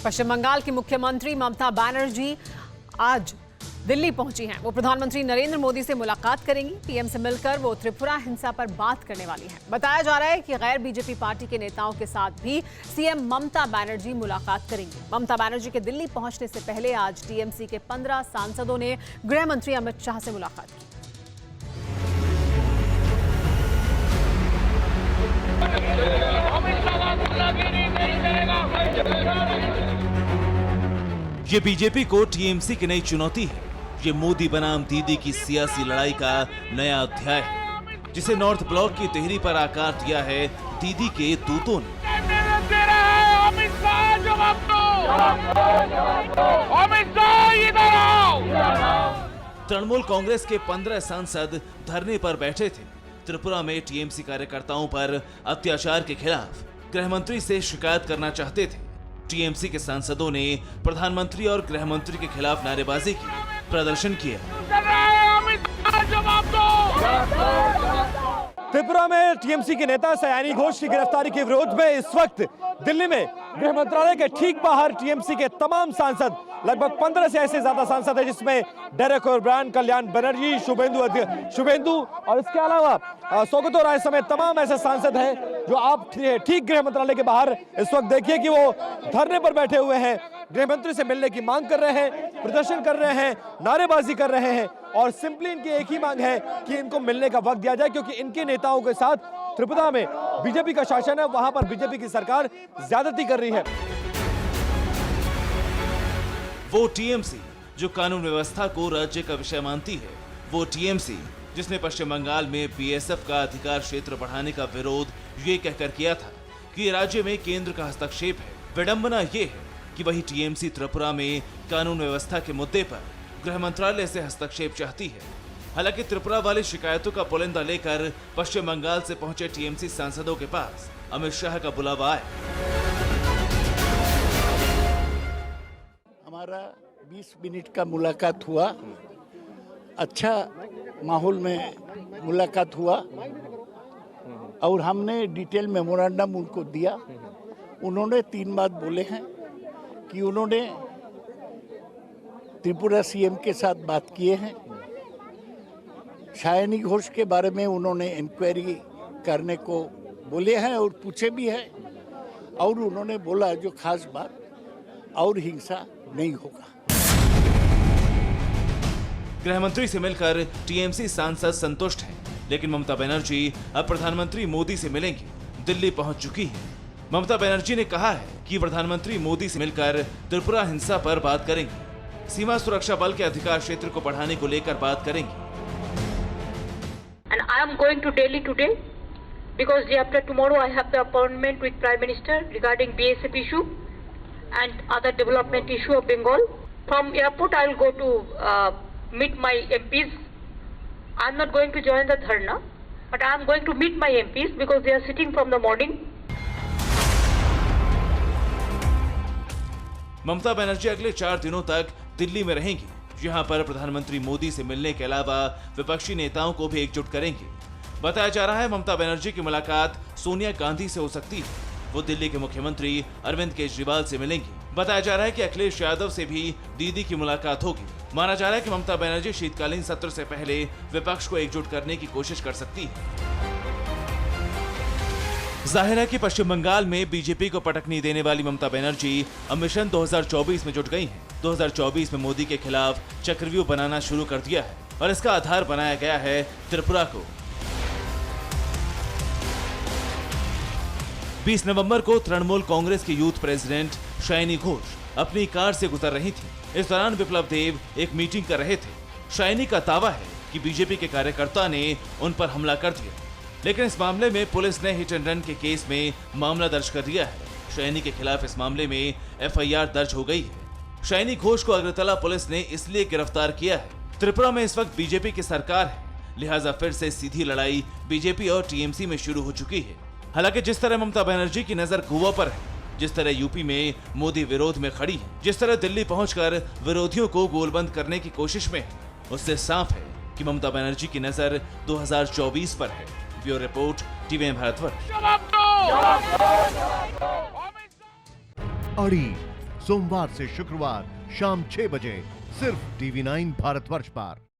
पश्चिम बंगाल की मुख्यमंत्री ममता बनर्जी आज दिल्ली पहुंची हैं। वो प्रधानमंत्री नरेंद्र मोदी से मुलाकात करेंगी। पीएम से मिलकर वो त्रिपुरा हिंसा पर बात करने वाली हैं। बताया जा रहा है कि गैर बीजेपी पार्टी के नेताओं के साथ भी सीएम ममता बनर्जी मुलाकात करेंगी। ममता बनर्जी के दिल्ली पहुंचने से पहले आज टीएमसी के 15 सांसदों ने गृह मंत्री अमित शाह से मुलाकात की। ये बीजेपी को टीएमसी की नई चुनौती है। ये मोदी बनाम दीदी की सियासी लड़ाई का नया अध्याय है, जिसे नॉर्थ ब्लॉक की तिहरी पर आकार दिया है दीदी के दूतों ने। तृणमूल कांग्रेस के 15 सांसद धरने पर बैठे थे। त्रिपुरा में टीएमसी कार्यकर्ताओं पर अत्याचार के खिलाफ गृह मंत्री से शिकायत करना चाहते थे। टीएमसी के सांसदों ने प्रधानमंत्री और गृह मंत्री के खिलाफ नारेबाजी की, प्रदर्शन किया। त्रिपुरा में टीएमसी के नेता सयानी घोष की गिरफ्तारी के विरोध में इस वक्त दिल्ली में गृह मंत्रालय के ठीक बाहर टीएमसी के तमाम सांसद, लगभग 15 से ऐसे ज्यादा सांसद हैं, जिसमें डेरेक ओब्रायन, कल्याण बनर्जी, शुभेंदु और इसके अलावा सौगतो राय समेत तमाम ऐसे सांसद हैं जो आप ठीक गृह मंत्रालय के बाहर इस वक्त देखिए कि वो धरने पर बैठे हुए हैं, गृह मंत्री से मिलने की मांग कर रहे हैं, प्रदर्शन कर रहे हैं, नारेबाजी कर रहे हैं और सिंपली इनकी एक ही मांग है कि इनको मिलने का वक्त दिया जाए, क्योंकि इनके नेताओं के साथ त्रिपुरा में बीजेपी का शासन है, वहां पर बीजेपी की सरकार ज्यादती कर रही है। वो टीएमसी जो कानून व्यवस्था को राज्य का विषय मानती है, वो टीएमसी जिसने पश्चिम बंगाल में बीएसएफ का अधिकार क्षेत्र बढ़ाने का विरोध ये कहकर किया था कि राज्य में केंद्र का हस्तक्षेप है। विडंबना ये है कि वही टीएमसी त्रिपुरा में कानून व्यवस्था के मुद्दे पर गृह मंत्रालय से हस्तक्षेप चाहती है। हालांकि त्रिपुरा वाली शिकायतों का पुलिंदा लेकर पश्चिम बंगाल से पहुंचे टीएमसी सांसदों के पास अमित शाह का बुलावा आया। हमारा 20 मिनट का मुलाकात हुआ, अच्छा माहौल में मुलाकात हुआ और हमने डिटेल मेमोरेंडम उनको दिया। उन्होंने 3 बात बोले हैं कि उन्होंने त्रिपुरा सीएम के साथ बात किए हैं, सयानी घोष के बारे में उन्होंने इंक्वायरी करने को बोले हैं और पूछे भी हैं, और उन्होंने बोला जो खास बात और हिंसा नहीं होगा। गृह मंत्री से मिलकर टीएमसी सांसद संतुष्ट हैं, लेकिन ममता बनर्जी अब प्रधानमंत्री मोदी से मिलेंगी। दिल्ली पहुंच चुकी हैं। ममता बनर्जी ने कहा है कि प्रधानमंत्री मोदी से मिलकर त्रिपुरा हिंसा पर बात करेंगी, सीमा सुरक्षा बल के अधिकार क्षेत्र को बढ़ाने को लेकर बात करेंगी। And I am going to Delhi today because day after tomorrow I have the appointment with Prime Minister regarding BSF issue and other development issue of Bengal. From airport I will go to meet my MPs. I am not going to join the dharna, but I am going to meet my MPs because they are sitting from the morning. Mamata Banerjee अगले 4 दिनों तक दिल्ली में रहेंगी। यहाँ पर प्रधानमंत्री मोदी से मिलने के अलावा विपक्षी नेताओं को भी एकजुट करेंगे। बताया जा रहा है ममता बनर्जी की मुलाकात सोनिया गांधी से हो सकती है। वो दिल्ली के मुख्यमंत्री अरविंद केजरीवाल से मिलेंगी। बताया जा रहा है कि अखिलेश यादव से भी दीदी की मुलाकात होगी। माना जा रहा है कि ममता बनर्जी शीतकालीन सत्र से पहले विपक्ष को एकजुट करने की कोशिश कर सकती है। जाहिर है कि पश्चिम बंगाल में बीजेपी को पटकनी देने वाली ममता बनर्जी अब मिशन 2024 में जुट गई हैं। 2024 में मोदी के खिलाफ चक्रव्यूह बनाना शुरू कर दिया है और इसका आधार बनाया गया है त्रिपुरा को। 20 नवंबर को तृणमूल कांग्रेस के यूथ प्रेसिडेंट सयानी घोष अपनी कार से गुजर रही थी। इस दौरान विप्लव देव एक मीटिंग कर रहे थे। सयानी का दावा है कि बीजेपी के कार्यकर्ता ने उन पर हमला कर दिया, लेकिन इस मामले में पुलिस ने हिट एंड रन के केस में मामला दर्ज कर दिया है। सयानी के खिलाफ इस मामले में एफआईआर दर्ज हो गई है। सयानी घोष को अगरतला पुलिस ने इसलिए गिरफ्तार किया है, त्रिपुरा में इस वक्त बीजेपी की सरकार है, लिहाजा फिर से सीधी लड़ाई बीजेपी और टीएमसी में शुरू हो चुकी है। हालांकि जिस तरह ममता बनर्जी की नजर गोवा पर है, जिस तरह यूपी में मोदी विरोध में खड़ी है, जिस तरह दिल्ली पहुंचकर विरोधियों को गोलबंद करने की कोशिश में है, उससे साफ है कि ममता बनर्जी की नजर 2024 पर है। Bureau report, TV Bharatvarsh. अड़ी सोमवार से शुक्रवार शाम 6 बजे सिर्फ TV9 भारतवर्ष पर।